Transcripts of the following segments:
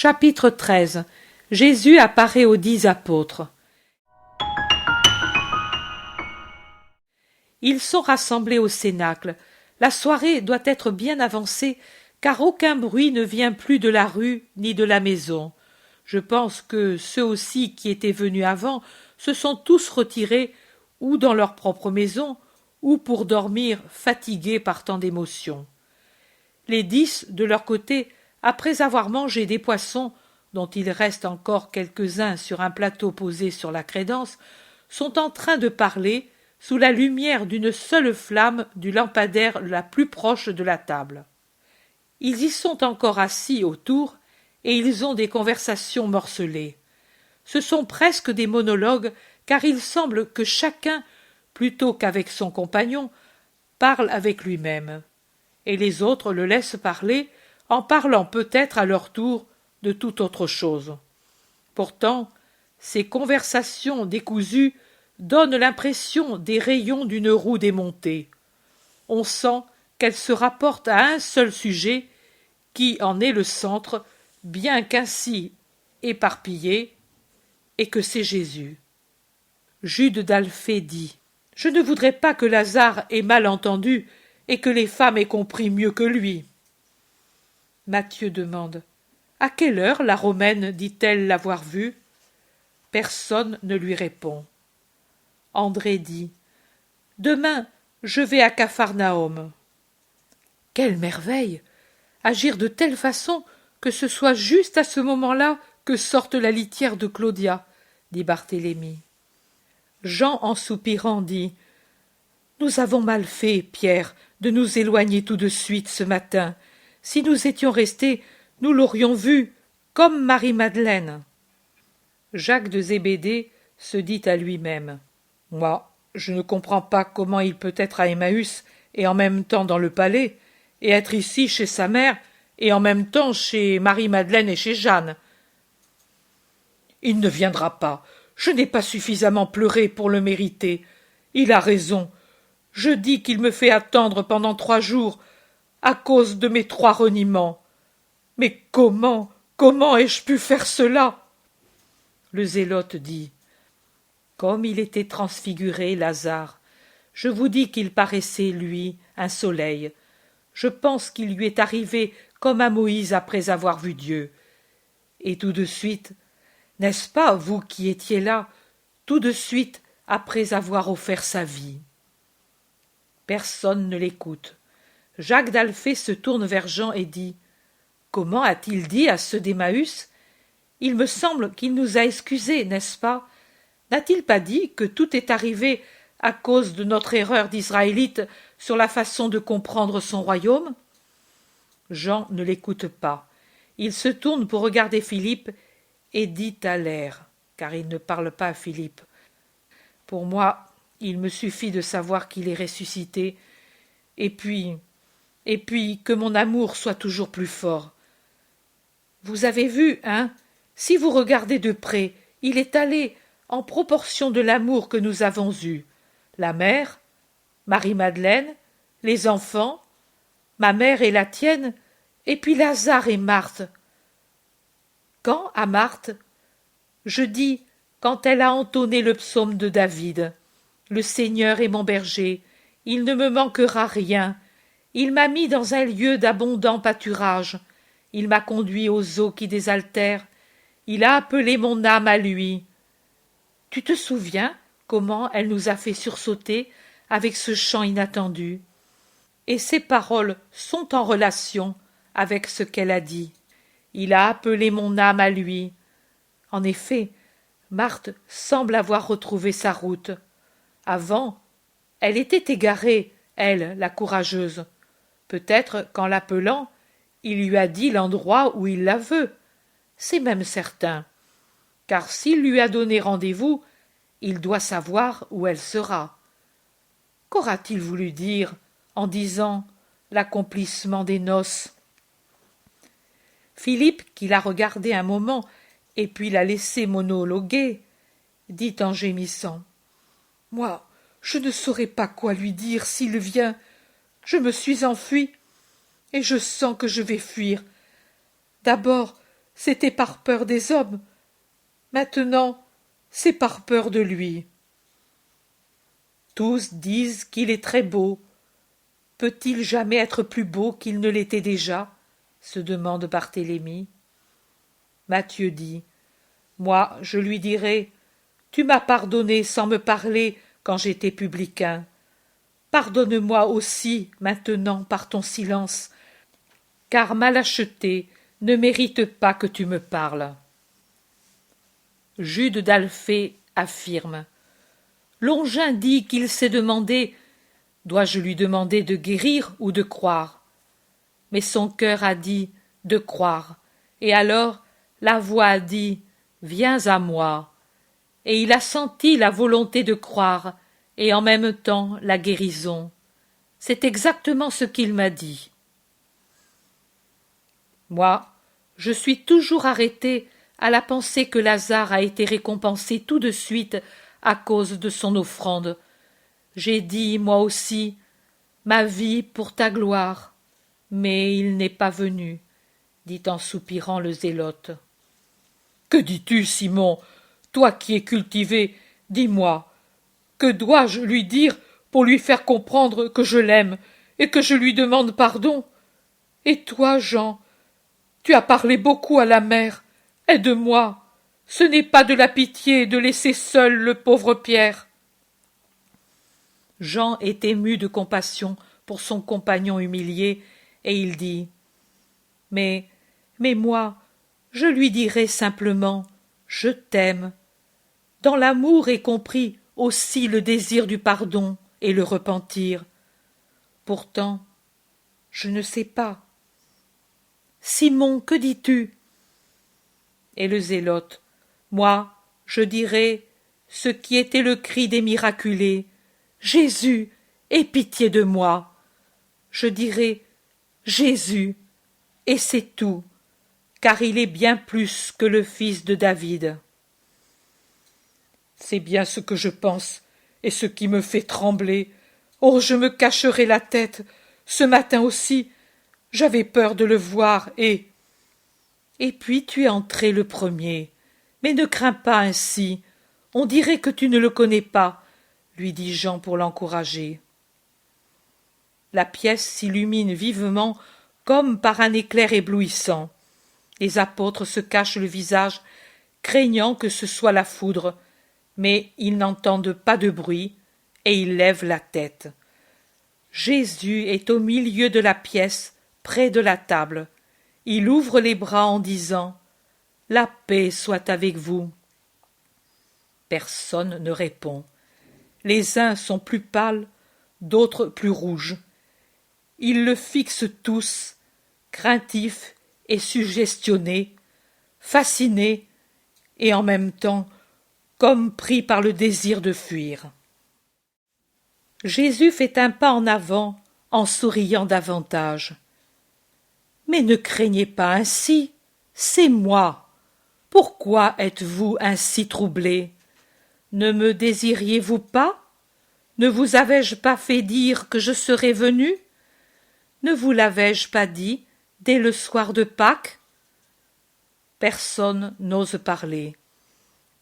Chapitre 13. Jésus apparaît aux 10 apôtres. Ils sont rassemblés au cénacle. La soirée doit être bien avancée, car aucun bruit ne vient plus de la rue ni de la maison. Je pense que ceux aussi qui étaient venus avant se sont tous retirés, ou dans leur propre maison, ou pour dormir, fatigués par tant d'émotions. Les 10, de leur côté, après avoir mangé des poissons, dont il reste encore quelques-uns sur un plateau posé sur la crédence, sont en train de parler sous la lumière d'une seule flamme du lampadaire la plus proche de la table. Ils y sont encore assis autour, et ils ont des conversations morcelées. Ce sont presque des monologues, car il semble que chacun, plutôt qu'avec son compagnon, parle avec lui-même. Et les autres le laissent parler, en parlant peut-être à leur tour de toute autre chose. Pourtant, ces conversations décousues donnent l'impression des rayons d'une roue démontée. On sent qu'elles se rapportent à un seul sujet, qui en est le centre, bien qu'ainsi éparpillé, et que c'est Jésus. Jude d'Alphée dit « Je ne voudrais pas que Lazare ait mal entendu et que les femmes aient compris mieux que lui. » Matthieu demande « À quelle heure la Romaine dit-elle l'avoir vu ?» Personne ne lui répond. André dit « Demain, je vais à Capharnaüm. » Quelle merveille! Agir de telle façon que ce soit juste à ce moment-là que sorte la litière de Claudia, dit Barthélemy. Jean, en soupirant, dit « Nous avons mal fait, Pierre, de nous éloigner tout de suite ce matin. Si nous étions restés, nous l'aurions vu, comme Marie-Madeleine. » Jacques de Zébédée se dit à lui-même « Moi, je ne comprends pas comment il peut être à Emmaüs et en même temps dans le palais, et être ici chez sa mère et en même temps chez Marie-Madeleine et chez Jeanne. Il ne viendra pas. Je n'ai pas suffisamment pleuré pour le mériter. Il a raison. Je dis qu'il me fait attendre pendant 3 jours à cause de mes 3 reniements. Mais comment ai-je pu faire cela? » Le zélote dit « Comme il était transfiguré, Lazare, je vous dis qu'il paraissait, lui, un soleil. Je pense qu'il lui est arrivé comme à Moïse après avoir vu Dieu. Et tout de suite, n'est-ce pas, vous qui étiez là, tout de suite après avoir offert sa vie. » Personne ne l'écoute. Jacques d'Alphée se tourne vers Jean et dit « Comment a-t-il dit à ceux d'Emmaüs? Il me semble qu'il nous a excusés, n'est-ce pas? N'a-t-il pas dit que tout est arrivé à cause de notre erreur d'Israélite sur la façon de comprendre son royaume ?» Jean ne l'écoute pas. Il se tourne pour regarder Philippe et dit à l'air, car il ne parle pas à Philippe. « Pour moi, il me suffit de savoir qu'il est ressuscité, et puis que mon amour soit toujours plus fort. Vous avez vu, hein? Si vous regardez de près, il est allé en proportion de l'amour que nous avons eu. La mère, Marie-Madeleine, les enfants, ma mère et la tienne, et puis Lazare et Marthe. Quand à Marthe? Je dis, quand elle a entonné le psaume de David. Le Seigneur est mon berger, il ne me manquera rien. Il m'a mis dans un lieu d'abondant pâturage. Il m'a conduit aux eaux qui désaltèrent. Il a appelé mon âme à lui. Tu te souviens comment elle nous a fait sursauter avec ce chant inattendu? Et ces paroles sont en relation avec ce qu'elle a dit. Il a appelé mon âme à lui. En effet, Marthe semble avoir retrouvé sa route. Avant, elle était égarée, elle, la courageuse. Peut-être qu'en l'appelant, il lui a dit l'endroit où il la veut. C'est même certain. Car s'il lui a donné rendez-vous, il doit savoir où elle sera. Qu'aura-t-il voulu dire en disant l'accomplissement des noces? Philippe, qui l'a regardé un moment et puis l'a laissé monologuer, dit en gémissant « Moi, je ne saurais pas quoi lui dire s'il vient. Je me suis enfui, et je sens que je vais fuir. D'abord, c'était par peur des hommes. Maintenant, c'est par peur de lui. Tous disent qu'il est très beau. Peut-il jamais être plus beau qu'il ne l'était déjà? Se demande Barthélemy. Matthieu dit: Moi, je lui dirai: Tu m'as pardonné sans me parler quand j'étais publicain. Pardonne-moi aussi maintenant par ton silence, car ma lâcheté ne mérite pas que tu me parles. Jude d'Alphée affirme: Longin dit qu'il s'est demandé: Dois-je lui demander de guérir ou de croire? Mais son cœur a dit: De croire. Et alors la voix a dit: Viens à moi. Et il a senti la volonté de croire et en même temps la guérison. C'est exactement ce qu'il m'a dit. Moi, je suis toujours arrêté à la pensée que Lazare a été récompensé tout de suite à cause de son offrande. J'ai dit, moi aussi, ma vie pour ta gloire, mais il n'est pas venu, dit en soupirant le zélote. Que dis-tu, Simon, toi qui es cultivé, dis-moi, que dois-je lui dire pour lui faire comprendre que je l'aime et que je lui demande pardon? Et toi, Jean, tu as parlé beaucoup à la mère. Aide-moi. Ce n'est pas de la pitié de laisser seul le pauvre Pierre. Jean est ému de compassion pour son compagnon humilié, et il dit: Mais moi, je lui dirai simplement: Je t'aime. Dans l'amour est compris aussi le désir du pardon et le repentir. Pourtant, je ne sais pas. Simon, que dis-tu? Et le zélote: Moi, je dirai ce qui était le cri des miraculés: Jésus, aie pitié de moi. Je dirai: Jésus, et c'est tout, car il est bien plus que le fils de David. C'est bien ce que je pense, et ce qui me fait trembler. Oh, je me cacherai la tête. Ce matin aussi, j'avais peur de le voir, et puis tu es entré le premier. Mais ne crains pas ainsi. On dirait que tu ne le connais pas, lui dit Jean pour l'encourager. La pièce s'illumine vivement comme par un éclair éblouissant. Les apôtres se cachent le visage, craignant que ce soit la foudre, mais ils n'entendent pas de bruit, et ils lèvent la tête. Jésus est au milieu de la pièce, près de la table. Il ouvre les bras en disant: La paix soit avec vous. Personne ne répond. Les uns sont plus pâles, d'autres plus rouges. Ils le fixent tous, craintifs et suggestionnés, fascinés et en même temps comme pris par le désir de fuir. Jésus fait un pas en avant en souriant davantage. Mais ne craignez pas ainsi, c'est moi. Pourquoi êtes-vous ainsi troublés? Ne me désiriez-vous pas? Ne vous avais-je pas fait dire que je serais venu? Ne vous l'avais-je pas dit dès le soir de Pâques? Personne n'ose parler.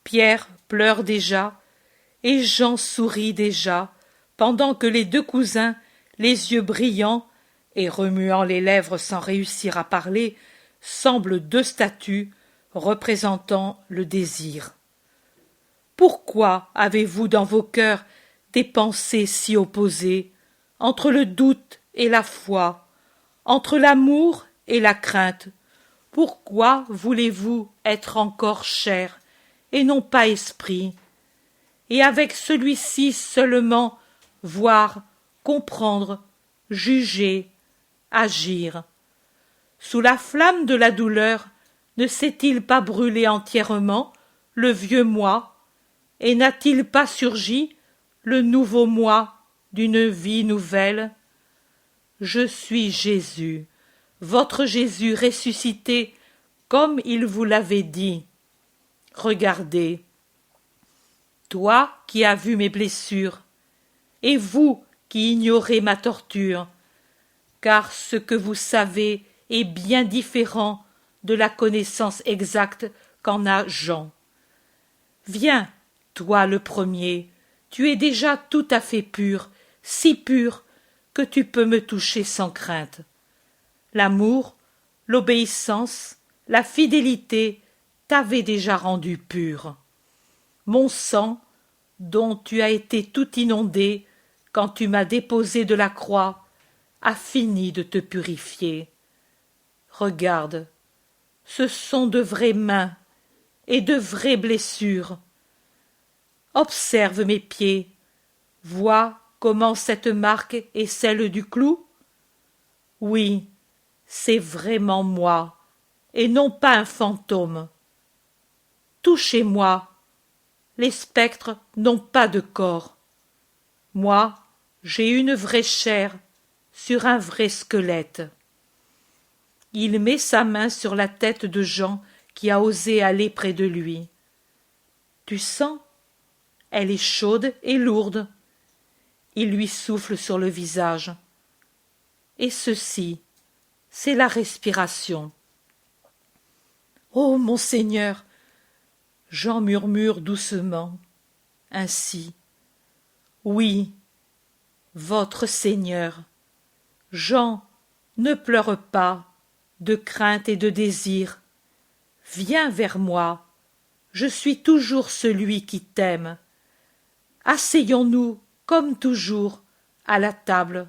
Pierre pleure déjà, et Jean sourit déjà, pendant que les deux cousins, les yeux brillants, et remuant les lèvres sans réussir à parler, semblent deux statues représentant le désir. Pourquoi avez-vous dans vos cœurs des pensées si opposées, entre le doute et la foi, entre l'amour et la crainte? Pourquoi voulez-vous être encore chair et non pas esprit, et avec celui-ci seulement voir, comprendre, juger, agir? Sous la flamme de la douleur, ne s'est-il pas brûlé entièrement le vieux moi, et n'a-t-il pas surgi le nouveau moi d'une vie nouvelle? Je suis Jésus, votre Jésus ressuscité, comme il vous l'avait dit. Regardez. Toi qui as vu mes blessures, et vous qui ignorez ma torture, car ce que vous savez est bien différent de la connaissance exacte qu'en a Jean. Viens, toi le premier, tu es déjà tout à fait pur, si pur que tu peux me toucher sans crainte. L'amour, l'obéissance, la fidélité t'avaient déjà rendu pur. Mon sang, dont tu as été tout inondé quand tu m'as déposé de la croix, a fini de te purifier. Regarde, ce sont de vraies mains et de vraies blessures. Observe mes pieds, vois comment cette marque est celle du clou. Oui, c'est vraiment moi, et non pas un fantôme. Touchez-moi, les spectres n'ont pas de corps. Moi, j'ai une vraie chair sur un vrai squelette. Il met sa main sur la tête de Jean qui a osé aller près de lui. Tu sens? Elle est chaude et lourde. Il lui souffle sur le visage. Et ceci, c'est la respiration. Ô mon Seigneur! Jean murmure doucement. Ainsi. Oui, votre Seigneur. Jean, ne pleure pas, de crainte et de désir. Viens vers moi. Je suis toujours celui qui t'aime. Asseyons-nous, comme toujours, à la table.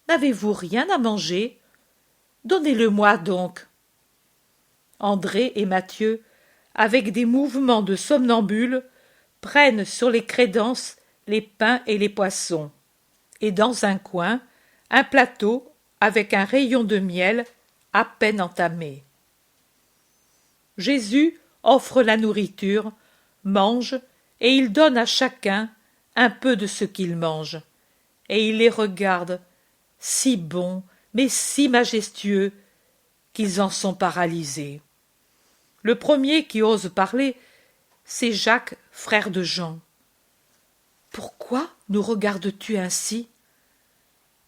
N'avez-vous rien à manger? Donnez-le-moi donc. André et Matthieu, avec des mouvements de somnambules, prennent sur les crédences les pains et les poissons, et dans un coin, un plateau avec un rayon de miel à peine entamé. Jésus offre la nourriture, mange, et il donne à chacun un peu de ce qu'il mange, et il les regarde, si bons, mais si majestueux, qu'ils en sont paralysés. Le premier qui ose parler, c'est Jacques, frère de Jean. « Pourquoi nous regardes-tu ainsi ?»«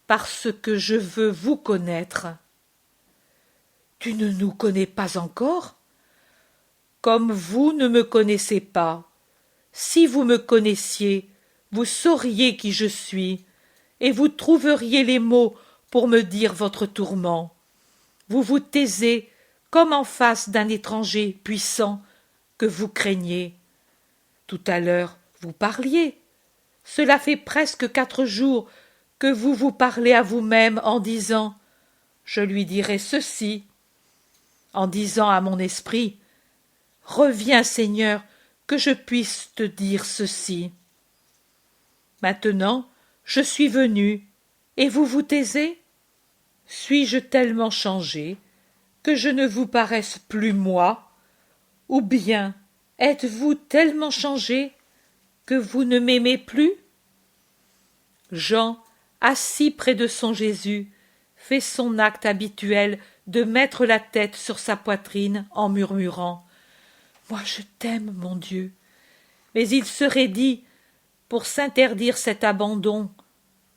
Parce que je veux vous connaître. »« Tu ne nous connais pas encore ?»« Comme vous ne me connaissez pas. Si vous me connaissiez, vous sauriez qui je suis, et vous trouveriez les mots pour me dire votre tourment. Vous vous taisez comme en face d'un étranger puissant que vous craignez. Tout à l'heure, vous parliez. Cela fait presque 4 jours que vous vous parlez à vous-même en disant « Je lui dirai ceci », en disant à mon esprit « Reviens, Seigneur, que je puisse te dire ceci. » Maintenant, je suis venu, et vous vous taisez? Suis-je tellement changé que je ne vous paraisse plus moi? Ou bien êtes-vous tellement changé que vous ne m'aimez plus? Jean, assis près de son Jésus, fait son acte habituel de mettre la tête sur sa poitrine en murmurant « Moi je t'aime, mon Dieu !» Mais il serait dit, pour s'interdire cet abandon,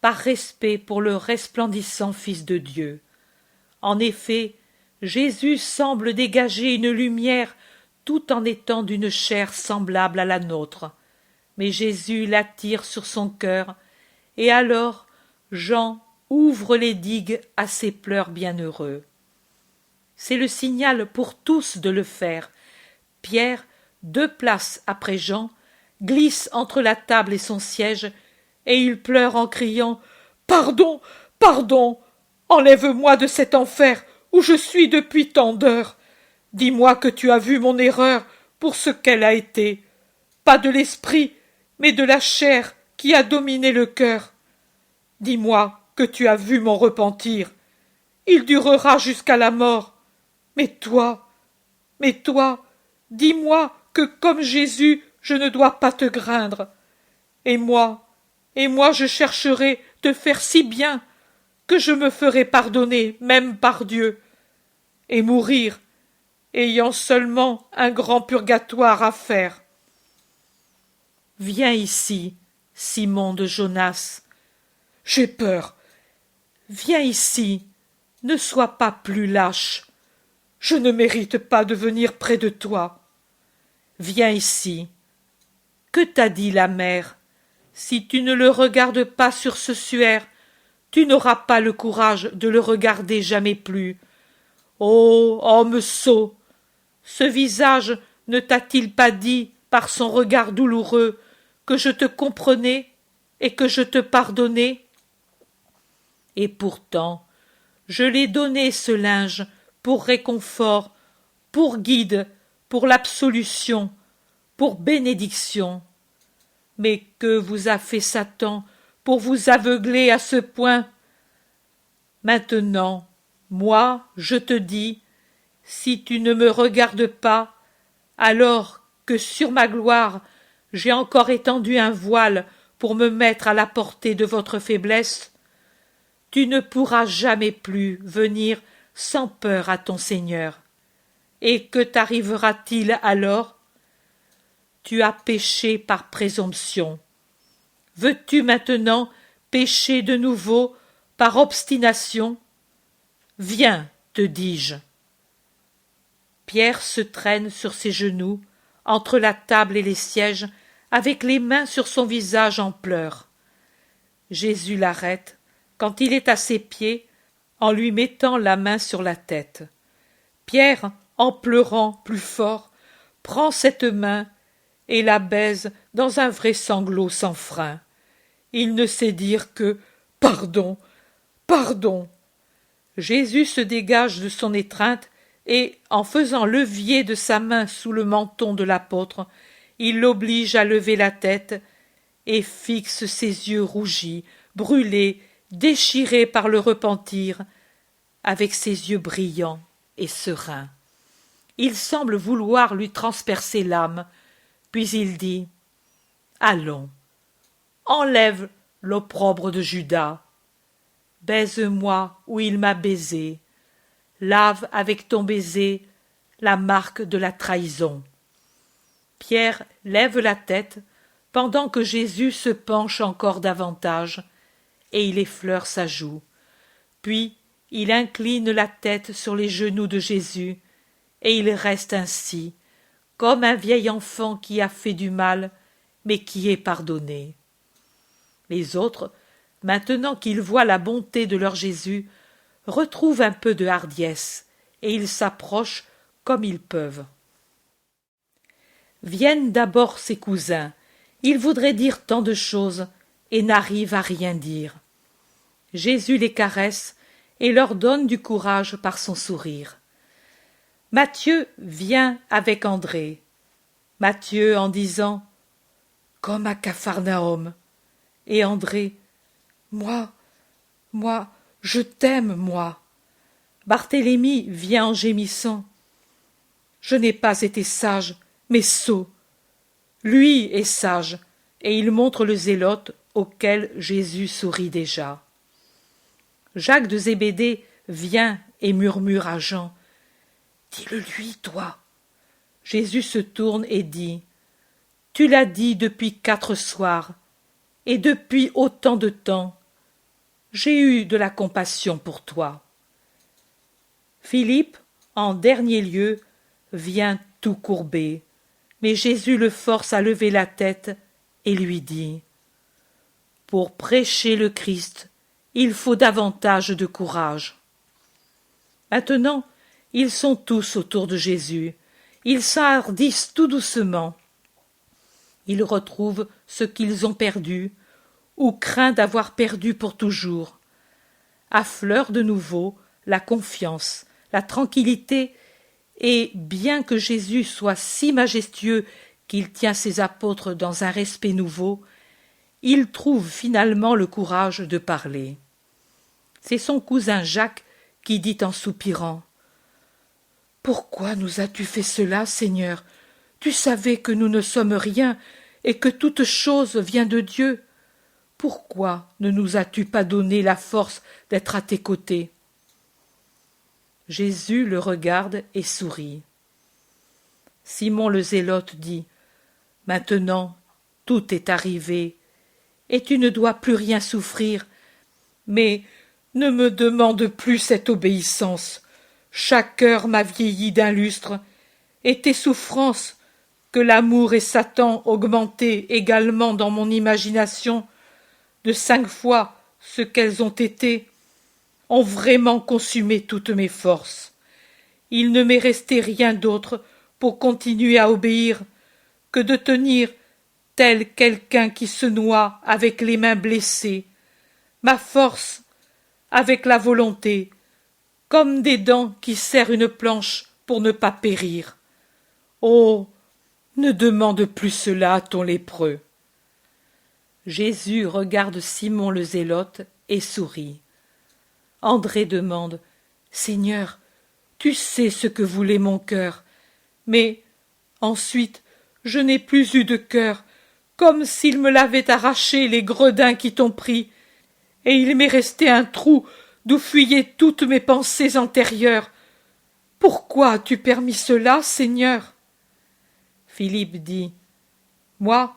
par respect pour le resplendissant Fils de Dieu. En effet, Jésus semble dégager une lumière tout en étant d'une chair semblable à la nôtre. Mais Jésus l'attire sur son cœur, et alors Jean ouvre les digues à ses pleurs bienheureux. C'est le signal pour tous de le faire. Pierre, 2 places après Jean, glisse entre la table et son siège, et il pleure en criant « Pardon, pardon, enlève-moi de cet enfer où je suis depuis tant d'heures. Dis-moi que tu as vu mon erreur pour ce qu'elle a été, pas de l'esprit, mais de la chair qui a dominé le cœur. Dis-moi que tu as vu mon repentir. Il durera jusqu'à la mort. Mais toi, dis-moi que comme Jésus, je ne dois pas te craindre. Et moi, je chercherai te faire si bien que je me ferai pardonner même par Dieu, et mourir, ayant seulement un grand purgatoire à faire. Viens ici, Simon de Jonas. J'ai peur. Viens ici, ne sois pas plus lâche. je ne mérite pas de venir près de toi. Viens ici. Que t'a dit la mère? Si tu ne le regardes pas sur ce suaire, tu n'auras pas le courage de le regarder jamais plus. Ô homme sot! Ce visage ne t'a-t-il pas dit, par son regard douloureux, que je te comprenais et que je te pardonnais? Et pourtant, je l'ai donné ce linge pour réconfort, pour guide, pour l'absolution, pour bénédiction. Mais que vous a fait Satan pour vous aveugler à ce point? Maintenant, moi, je te dis, si tu ne me regardes pas, alors que sur ma gloire j'ai encore étendu un voile pour me mettre à la portée de votre faiblesse, tu ne pourras jamais plus venir sans peur à ton Seigneur. Et que t'arrivera-t-il alors? Tu as péché par présomption. Veux-tu maintenant pécher de nouveau par obstination? Viens, te dis-je. Pierre se traîne sur ses genoux, entre la table et les sièges, avec les mains sur son visage en pleurs. Jésus l'arrête, quand il est à ses pieds, en lui mettant la main sur la tête. Pierre, en pleurant plus fort, prend cette main et la baise dans un vrai sanglot sans frein. Il ne sait dire que « Pardon, pardon !» Jésus se dégage de son étreinte et, en faisant levier de sa main sous le menton de l'apôtre, il l'oblige à lever la tête et fixe ses yeux rougis, brûlés, déchirés par le repentir, avec ses yeux brillants et sereins. Il semble vouloir lui transpercer l'âme, puis il dit « Allons, enlève l'opprobre de Judas, baise-moi où il m'a baisé, lave avec ton baiser la marque de la trahison. » Pierre lève la tête pendant que Jésus se penche encore davantage, et il effleure sa joue. Puis il incline la tête sur les genoux de Jésus, et il reste ainsi, comme un vieil enfant qui a fait du mal, mais qui est pardonné. Les autres, maintenant qu'ils voient la bonté de leur Jésus, retrouvent un peu de hardiesse, et ils s'approchent comme ils peuvent. Viennent d'abord ses cousins. Ils voudraient dire tant de choses, et n'arrivent à rien dire. Jésus les caresse et leur donne du courage par son sourire. Matthieu vient avec André. Matthieu en disant « Comme à Capharnaüm » et André « Moi, je t'aime, moi ». Barthélemy vient en gémissant « Je n'ai pas été sage, mais sot. » Lui est sage, et il montre le zélote auquel Jésus sourit déjà. Jacques de Zébédée vient et murmure à Jean « Dis-le-lui, toi !» Jésus se tourne et dit « Tu l'as dit depuis 4 soirs, et depuis autant de temps. J'ai eu de la compassion pour toi. » Philippe, en dernier lieu, vient tout courbé, mais Jésus le force à lever la tête et lui dit « Pour prêcher le Christ, il faut davantage de courage. » Maintenant, ils sont tous autour de Jésus. Ils s'enhardissent tout doucement. Ils retrouvent ce qu'ils ont perdu, ou craint d'avoir perdu pour toujours. Affleure de nouveau la confiance, la tranquillité, et bien que Jésus soit si majestueux qu'il tient ses apôtres dans un respect nouveau, il trouve finalement le courage de parler. C'est son cousin Jacques qui dit en soupirant « Pourquoi nous as-tu fait cela, Seigneur? Tu savais que nous ne sommes rien et que toute chose vient de Dieu. Pourquoi ne nous as-tu pas donné la force d'être à tes côtés ?» Jésus le regarde et sourit. Simon le Zélote dit « Maintenant, tout est arrivé, et tu ne dois plus rien souffrir, mais ne me demande plus cette obéissance. chaque heure m'a vieilli d'un lustre, et tes souffrances, que l'amour et Satan augmenté également dans mon imagination, de 5 fois ce qu'elles ont été, ont vraiment consumé toutes mes forces. Il ne m'est resté rien d'autre pour continuer à obéir que de tenir, tel quelqu'un qui se noie avec les mains blessées, ma force avec la volonté, comme des dents qui serrent une planche pour ne pas périr. Oh, ne demande plus cela à ton lépreux. Jésus regarde Simon le Zélote et sourit. André demande: Seigneur, tu sais ce que voulait mon cœur, mais ensuite je n'ai plus eu de cœur, comme s'il me l'avait arraché les gredins qui t'ont pris, et il m'est resté un trou d'où fuyaient toutes mes pensées antérieures. Pourquoi as-tu permis cela, Seigneur? Philippe dit: Moi,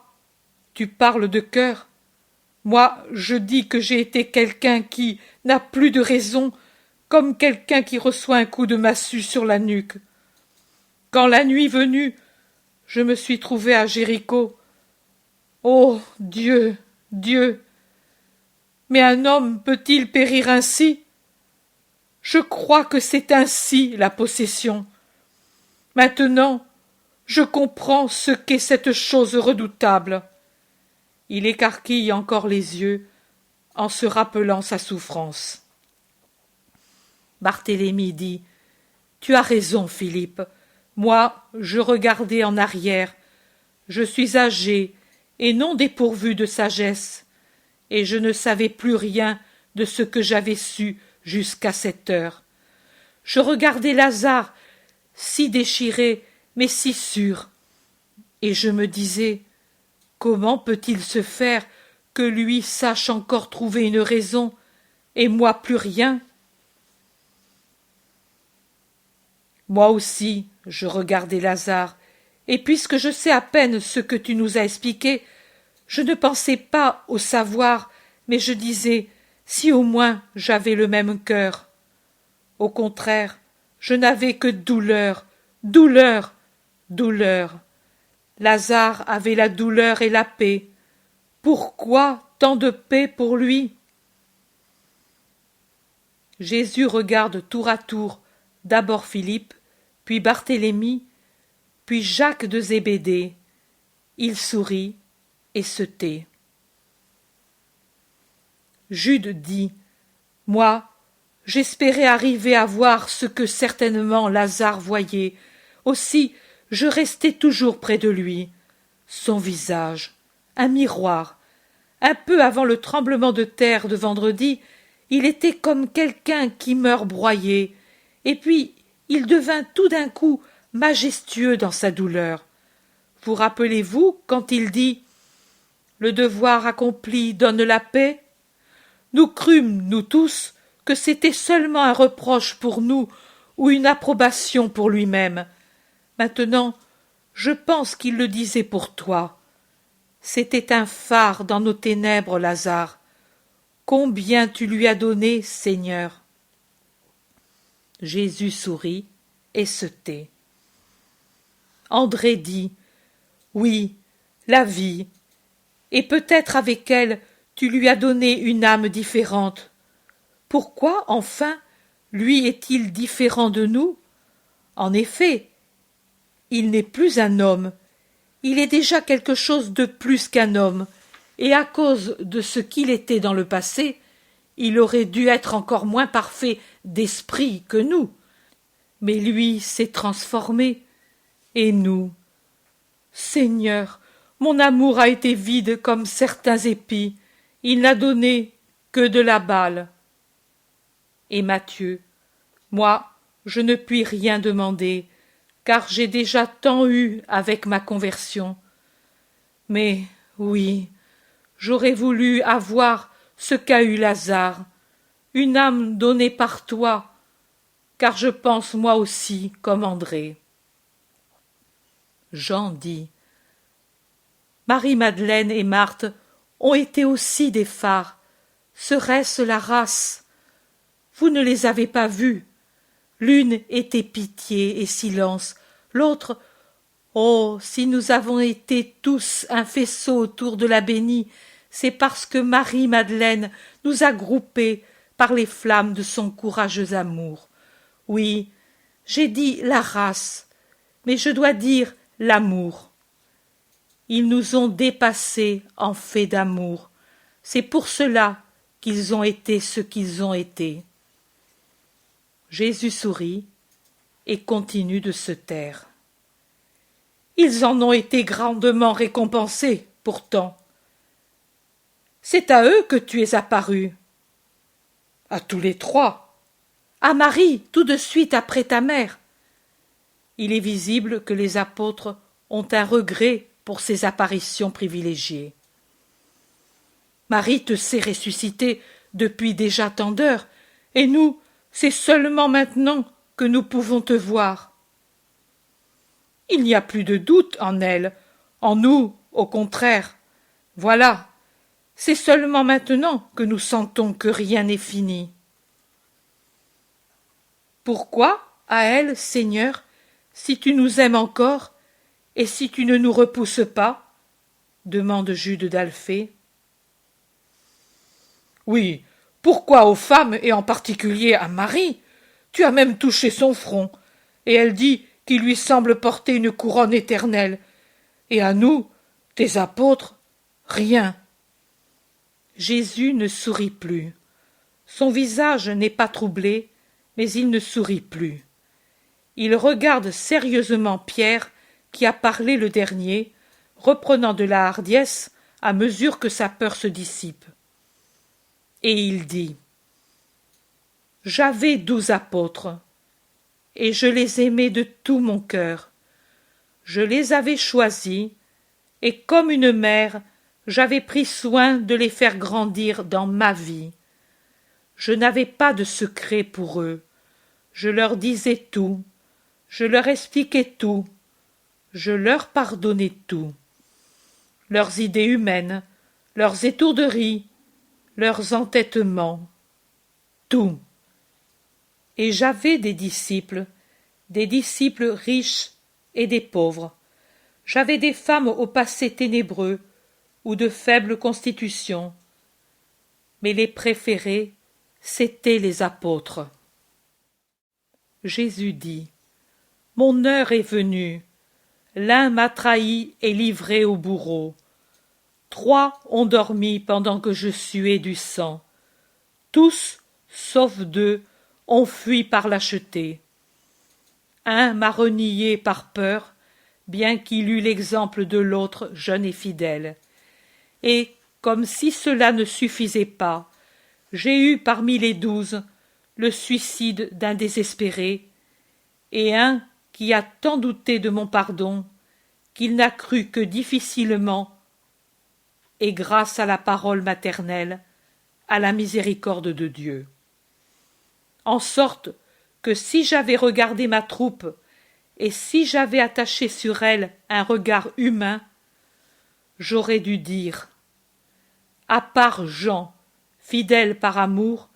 tu parles de cœur. Moi, je dis que j'ai été quelqu'un qui n'a plus de raison, comme quelqu'un qui reçoit un coup de massue sur la nuque. Quand la nuit venue, je me suis trouvé à Jéricho. Oh Dieu, Dieu! Mais un homme peut-il périr ainsi? Je crois que c'est ainsi la possession. Maintenant, je comprends ce qu'est cette chose redoutable. Il écarquille encore les yeux en se rappelant sa souffrance. Barthélemy dit: Tu as raison, Philippe. Moi, je regardais en arrière. Je suis âgé et non dépourvu de sagesse, et je ne savais plus rien de ce que j'avais su jusqu'à cette heure. Je regardais Lazare, si déchiré, mais si sûr, et je me disais: comment peut-il se faire que lui sache encore trouver une raison, et moi plus rien? Moi aussi, je regardais Lazare, et puisque je sais à peine ce que tu nous as expliqué, je ne pensais pas au savoir, mais je disais: si au moins j'avais le même cœur. Au contraire, je n'avais que douleur, douleur, douleur. Lazare avait la douleur et la paix. Pourquoi tant de paix pour lui? Jésus regarde tour à tour d'abord Philippe, puis Barthélemy, puis Jacques de Zébédée. Il sourit et se tait. Jude dit: Moi, j'espérais arriver à voir ce que certainement Lazare voyait. Aussi, je restai toujours près de lui. Son visage, un miroir. Un peu avant le tremblement de terre de vendredi, il était comme quelqu'un qui meurt broyé, et puis il devint tout d'un coup majestueux dans sa douleur. Vous rappelez-vous quand il dit: Le devoir accompli donne la paix? Nous crûmes, nous tous, que c'était seulement un reproche pour nous ou une approbation pour lui-même. Maintenant, je pense qu'il le disait pour toi. C'était un phare dans nos ténèbres, Lazare. Combien tu lui as donné, Seigneur? Jésus sourit et se tait. André dit: Oui, la vie, et peut-être avec elle tu lui as donné une âme différente. Pourquoi, enfin, lui est-il différent de nous? En effet, il n'est plus un homme, il est déjà quelque chose de plus qu'un homme, et à cause de ce qu'il était dans le passé, il aurait dû être encore moins parfait d'esprit que nous. Mais lui s'est transformé, et nous? Seigneur, mon amour a été vide comme certains épis, il n'a donné que de la balle. Et Matthieu: Moi, je ne puis rien demander, car j'ai déjà tant eu avec ma conversion. Mais oui, j'aurais voulu avoir ce qu'a eu Lazare, une âme donnée par toi, car je pense moi aussi comme André. Jean dit: Marie-Madeleine et Marthe ont été aussi des phares. Serait-ce la race? Vous ne les avez pas vus. L'une était pitié et silence, l'autre, oh, si nous avons été tous un faisceau autour de la bénie, c'est parce que Marie-Madeleine nous a groupés par les flammes de son courageux amour. Oui, j'ai dit la race, mais je dois dire l'amour. Ils nous ont dépassés en fait d'amour. C'est pour cela qu'ils ont été ce qu'ils ont été. Jésus sourit et continue de se taire. Ils en ont été grandement récompensés, pourtant. C'est à eux que tu es apparu. À tous les trois. À Marie, tout de suite après ta mère. Il est visible que les apôtres ont un regret pour ces apparitions privilégiées. Marie te sait ressuscité depuis déjà tant d'heures, et nous, c'est seulement maintenant que nous pouvons te voir. Il n'y a plus de doute en elle, en nous, au contraire. Voilà, c'est seulement maintenant que nous sentons que rien n'est fini. Pourquoi, à elle, Seigneur, si tu nous aimes encore, et si tu ne nous repousses pas? Demande Jude d'Alphée. Oui, pourquoi aux femmes, et en particulier à Marie? Tu as même touché son front, et elle dit qu'il lui semble porter une couronne éternelle. Et à nous, tes apôtres, rien. Jésus ne sourit plus. Son visage n'est pas troublé, mais il ne sourit plus. Il regarde sérieusement Pierre, qui a parlé le dernier, reprenant de la hardiesse à mesure que sa peur se dissipe. Et il dit: J'avais 12 apôtres, et je les aimais de tout mon cœur. Je les avais choisis, et comme une mère, j'avais pris soin de les faire grandir dans ma vie. Je n'avais pas de secret pour eux. Je leur disais tout, je leur expliquais tout, je leur pardonnais tout. Leurs idées humaines, leurs étourderies, leurs entêtements, tout. Et j'avais des disciples riches et des pauvres. J'avais des femmes au passé ténébreux ou de faible constitution. Mais les préférés, c'étaient les apôtres. Jésus dit: Mon heure est venue. L'un m'a trahi et livré au bourreau. 3 ont dormi pendant que je suais du sang. Tous, sauf 2, ont fui par lâcheté. Un m'a renié par peur, bien qu'il eût l'exemple de l'autre jeune et fidèle. Et, comme si cela ne suffisait pas, j'ai eu parmi les 12 le suicide d'un désespéré, et un qui a tant douté de mon pardon qu'il n'a cru que difficilement, et grâce à la parole maternelle, à la miséricorde de Dieu. En sorte que si j'avais regardé ma troupe, et si j'avais attaché sur elle un regard humain, j'aurais dû dire: à part Jean, fidèle par amour,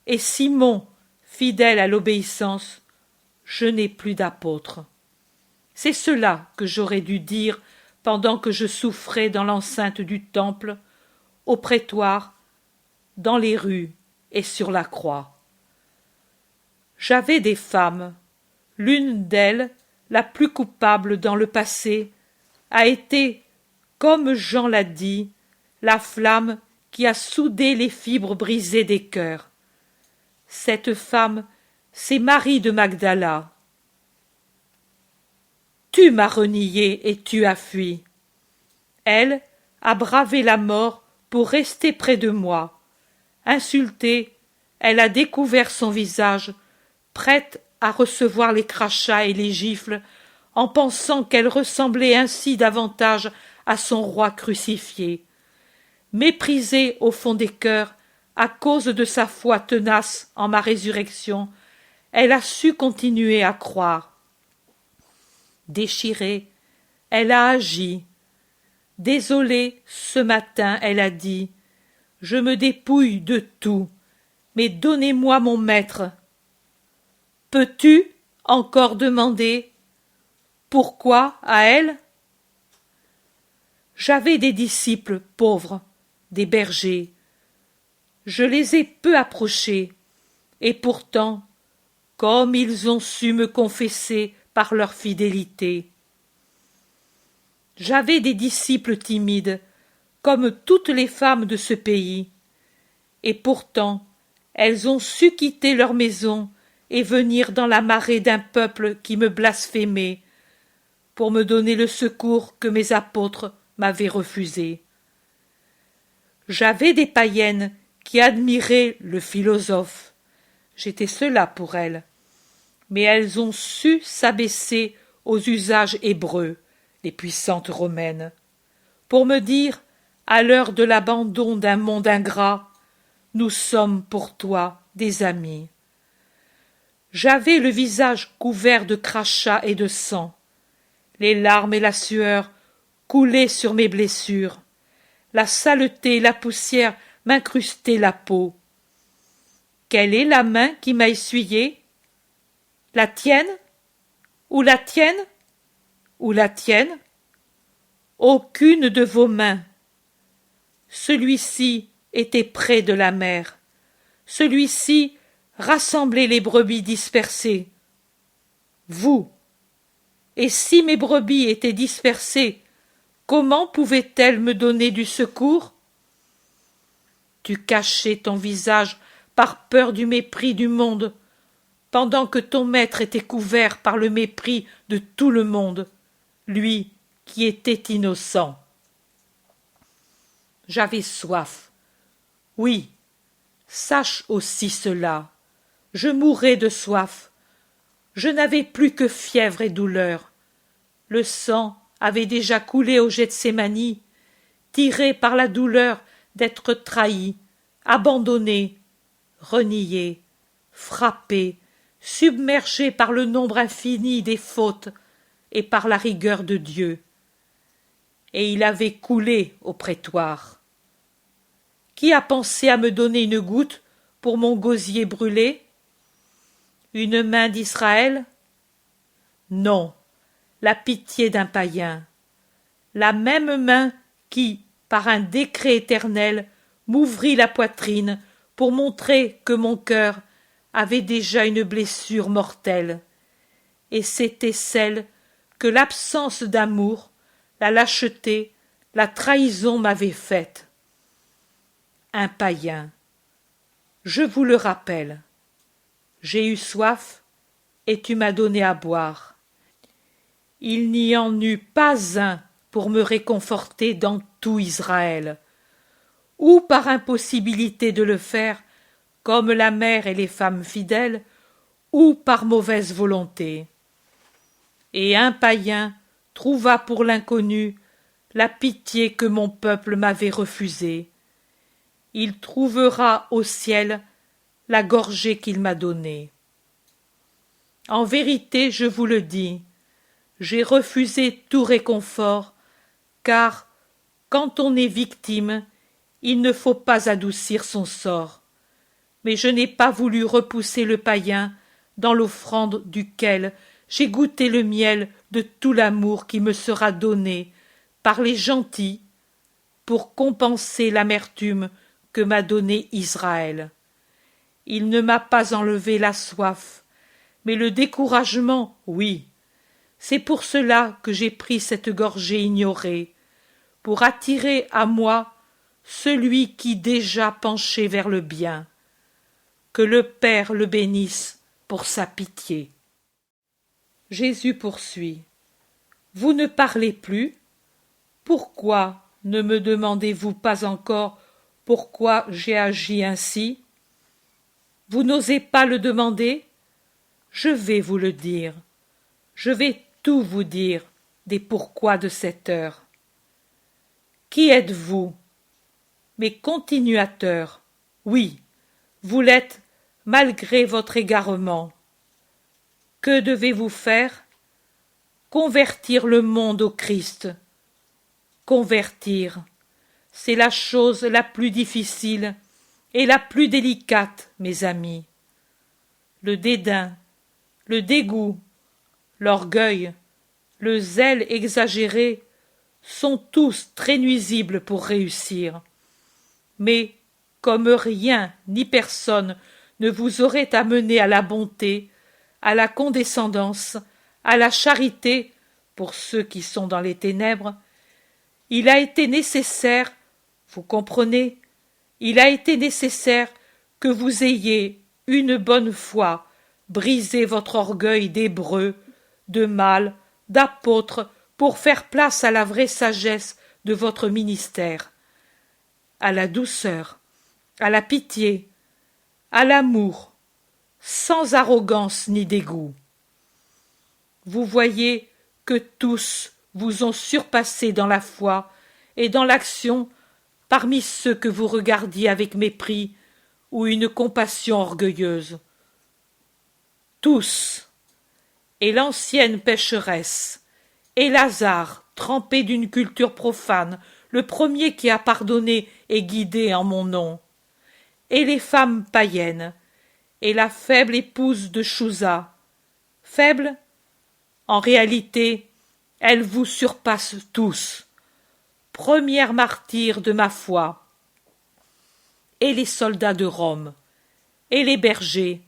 et Simon, fidèle à l'obéissance, je n'ai plus d'apôtre. C'est cela que j'aurais dû dire pendant que je souffrais dans l'enceinte du temple, au prétoire, dans les rues et sur la croix. J'avais des femmes. L'une d'elles, la plus coupable dans le passé, a été, comme Jean l'a dit, la flamme qui a soudé les fibres brisées des cœurs. Cette femme, c'est Marie de Magdala. Tu m'as renié et tu as fui. Elle a bravé la mort pour rester près de moi. Insultée, elle a découvert son visage, prête à recevoir les crachats et les gifles, en pensant qu'elle ressemblait ainsi davantage à son roi crucifié. Méprisée au fond des cœurs, à cause de sa foi tenace en ma résurrection, elle a su continuer à croire. Déchirée, elle a agi. Désolée, ce matin, elle a dit: je me dépouille de tout, mais donnez-moi mon maître. peux-tu encore demander pourquoi à elle? J'avais des disciples pauvres, des bergers. Je les ai peu approchés, et pourtant, comme ils ont su me confesser par leur fidélité. J'avais des disciples timides, comme toutes les femmes de ce pays, et pourtant elles ont su quitter leur maison et venir dans la marée d'un peuple qui me blasphémait, pour me donner le secours que mes apôtres m'avaient refusé. J'avais des païennes qui admiraient le philosophe. J'étais cela pour elles. Mais elles ont su s'abaisser aux usages hébreux, les puissantes romaines, pour me dire, à l'heure de l'abandon d'un monde ingrat, nous sommes pour toi des amis. J'avais le visage couvert de crachats et de sang. Les larmes et la sueur coulaient sur mes blessures. La saleté et la poussière m'incrustaient la peau. Quelle est la main qui m'a essuyé? La tienne? Ou la tienne? Ou la tienne? Aucune de vos mains. Celui-ci était près de la mer. Celui-ci rassemblait les brebis dispersées. Vous. Et si mes brebis étaient dispersées, comment pouvaient-elles me donner du secours? Tu cachais ton visage par peur du mépris du monde, pendant que ton maître était couvert par le mépris de tout le monde, lui qui était innocent. J'avais soif. Oui, sache aussi cela. Je mourais de soif. Je n'avais plus que fièvre et douleur. Le sang avait déjà coulé au Gethsémani, tiré par la douleur d'être trahi, abandonné, renié, frappé, submergé par le nombre infini des fautes et par la rigueur de Dieu. Et il avait coulé au prétoire. Qui a pensé à me donner une goutte pour mon gosier brûlé? Une main d'Israël? Non, la pitié d'un païen. La même main qui, par un décret éternel, m'ouvrit la poitrine pour montrer que mon cœur avait déjà une blessure mortelle. Et c'était celle que l'absence d'amour, la lâcheté, la trahison m'avaient faite. Un païen. Je vous le rappelle. J'ai eu soif, et tu m'as donné à boire. Il n'y en eut pas un pour me réconforter dans tout Israël, ou par impossibilité de le faire, comme la mère et les femmes fidèles, ou par mauvaise volonté. Et un païen trouva pour l'inconnu la pitié que mon peuple m'avait refusée. Il trouvera au ciel la gorgée qu'il m'a donnée. En vérité, je vous le dis, j'ai refusé tout réconfort, car, quand on est victime, il ne faut pas adoucir son sort. Mais je n'ai pas voulu repousser le païen dans l'offrande duquel j'ai goûté le miel de tout l'amour qui me sera donné par les gentils pour compenser l'amertume que m'a donnée Israël. Il ne m'a pas enlevé la soif, mais le découragement, oui. C'est pour cela que j'ai pris cette gorgée ignorée, pour attirer à moi celui qui déjà penchait vers le bien. Que le Père le bénisse pour sa pitié. Jésus poursuit. Vous ne parlez plus? Pourquoi ne me demandez-vous pas encore pourquoi j'ai agi ainsi? Vous n'osez pas le demander? Je vais vous le dire. Je vais tout vous dire des pourquoi de cette heure. Qui êtes-vous? Mes continuateurs. Oui, vous l'êtes malgré votre égarement. Que devez-vous faire? Convertir le monde au Christ. Convertir, c'est la chose la plus difficile et la plus délicate, mes amis. Le dédain, le dégoût, l'orgueil, le zèle exagéré sont tous très nuisibles pour réussir. Mais comme rien ni personne ne vous aurait amené à la bonté, à la condescendance, à la charité pour ceux qui sont dans les ténèbres, il a été nécessaire, vous comprenez, il a été nécessaire que vous ayez une bonne fois brisé votre orgueil d'hébreu, de mâle, d'apôtre, pour faire place à la vraie sagesse de votre ministère, à la douceur, à la pitié, à l'amour, sans arrogance ni dégoût. Vous voyez que tous vous ont surpassé dans la foi et dans l'action parmi ceux que vous regardiez avec mépris ou une compassion orgueilleuse. Tous, et l'ancienne pécheresse, et Lazare, trempé d'une culture profane, le premier qui a pardonné et guidé en mon nom, et les femmes païennes, et la faible épouse de Chouza. Faible? En réalité, elle vous surpasse tous. Première martyre de ma foi. Et les soldats de Rome, et les bergers,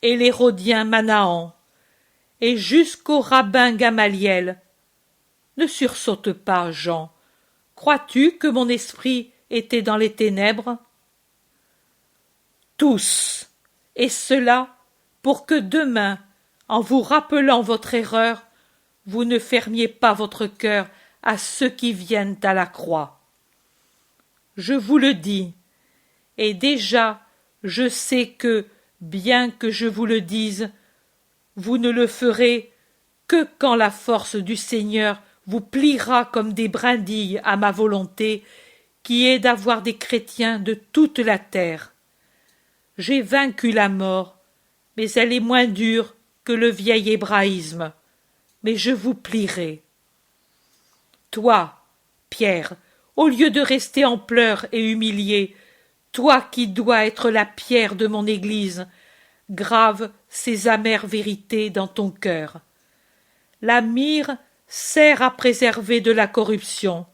et l'hérodien Manahan, et jusqu'au rabbin Gamaliel. Ne sursaute pas, Jean. Crois-tu que mon esprit était dans les ténèbres? Tous, et cela pour que demain, en vous rappelant votre erreur, vous ne fermiez pas votre cœur à ceux qui viennent à la croix. Je vous le dis, et déjà je sais que, bien que je vous le dise, vous ne le ferez que quand la force du Seigneur vous pliera comme des brindilles à ma volonté, qui est d'avoir des chrétiens de toute la terre. J'ai vaincu la mort, mais elle est moins dure que le vieil hébraïsme, mais je vous plierai. Toi, Pierre, au lieu de rester en pleurs et humilié, toi qui dois être la pierre de mon Église, grave ces amères vérités dans ton cœur. La myrrhe sert à préserver de la corruption.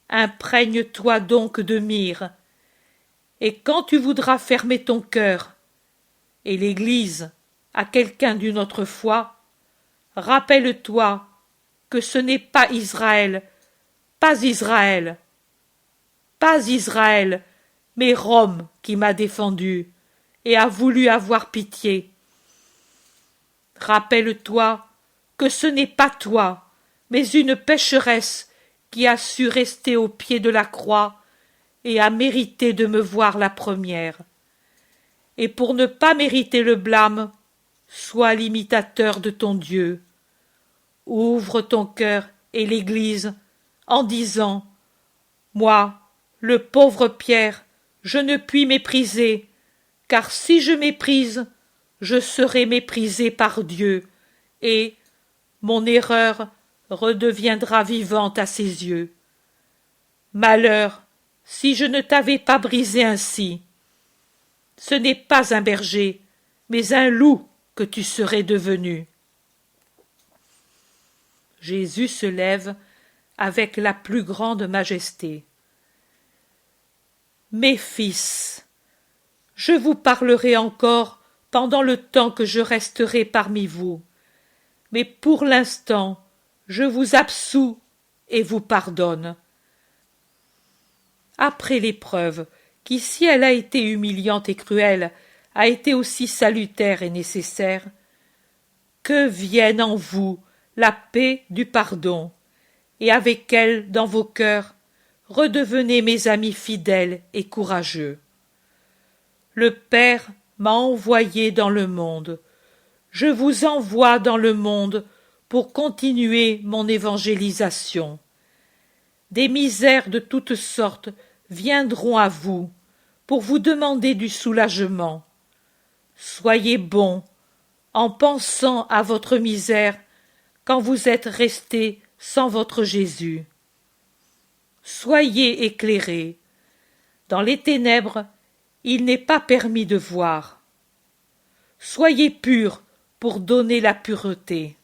Imprègne-toi donc de myrrhe. Et quand tu voudras fermer ton cœur, et l'Église, à quelqu'un d'une autre foi, rappelle-toi que ce n'est pas Israël, pas Israël, pas Israël, mais Rome qui m'a défendu et a voulu avoir pitié. Rappelle-toi que ce n'est pas toi, mais une pécheresse qui a su rester au pied de la croix et a mérité de me voir la première. Et pour ne pas mériter le blâme, sois l'imitateur de ton Dieu. Ouvre ton cœur et l'Église en disant « Moi, le pauvre Pierre, je ne puis mépriser, car si je méprise, je serai méprisé par Dieu, et mon erreur redeviendra vivante à ses yeux. Malheur, si je ne t'avais pas brisé ainsi. Ce n'est pas un berger, mais un loup que tu serais devenu. » Jésus se lève avec la plus grande majesté. Mes fils, je vous parlerai encore pendant le temps que je resterai parmi vous, mais pour l'instant, je vous absous et vous pardonne. Après l'épreuve, qui, si elle a été humiliante et cruelle, a été aussi salutaire et nécessaire, que vienne en vous la paix du pardon, et avec elle, dans vos cœurs, redevenez mes amis fidèles et courageux. Le Père m'a envoyé dans le monde. Je vous envoie dans le monde pour continuer mon évangélisation. Des misères de toutes sortes viendront à vous pour vous demander du soulagement. Soyez bons en pensant à votre misère quand vous êtes restés sans votre Jésus. Soyez éclairés. Dans les ténèbres, il n'est pas permis de voir. Soyez purs pour donner la pureté.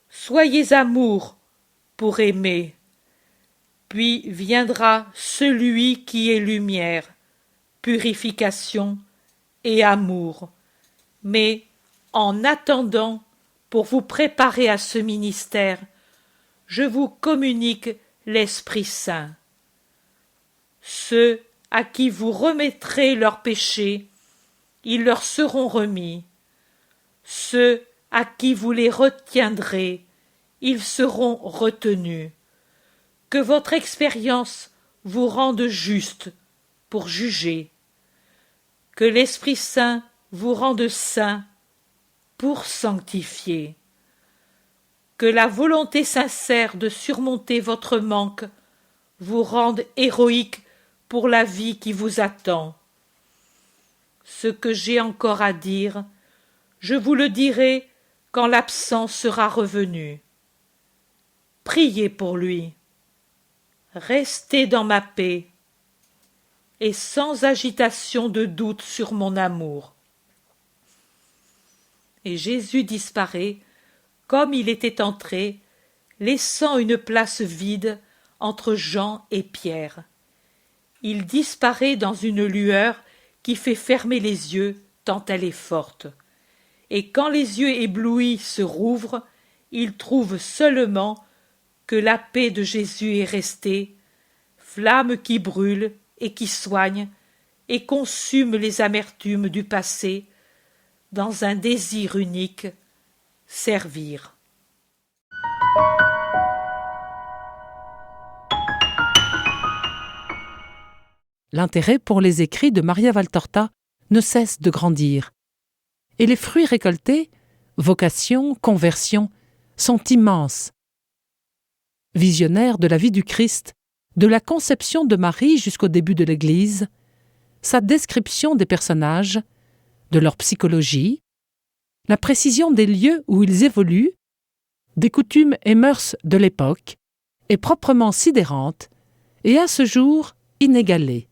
Soyez amour pour aimer. Puis viendra celui qui est lumière, purification et amour. Mais en attendant, pour vous préparer à ce ministère, je vous communique l'Esprit Saint. Ceux à qui vous remettrez leurs péchés, ils leur seront remis. Ceux à qui vous les retiendrez, ils seront retenus. Que votre expérience vous rende juste pour juger. Que l'Esprit Saint vous rende saint pour sanctifier. Que la volonté sincère de surmonter votre manque vous rende héroïque pour la vie qui vous attend. Ce que j'ai encore à dire, je vous le dirai quand l'absent sera revenu. Priez pour lui. Restez dans ma paix et sans agitation de doute sur mon amour. Et Jésus disparaît comme il était entré, laissant une place vide entre Jean et Pierre. Il disparaît dans une lueur qui fait fermer les yeux tant elle est forte. Et quand les yeux éblouis se rouvrent, ils trouvent seulement que la paix de Jésus est restée, flamme qui brûle et qui soigne et consume les amertumes du passé, dans un désir unique, servir. L'intérêt pour les écrits de Maria Valtorta ne cesse de grandir. Et les fruits récoltés, vocation, conversion, sont immenses. Visionnaire de la vie du Christ, de la conception de Marie jusqu'au début de l'Église, sa description des personnages, de leur psychologie, la précision des lieux où ils évoluent, des coutumes et mœurs de l'époque, est proprement sidérante et à ce jour inégalée.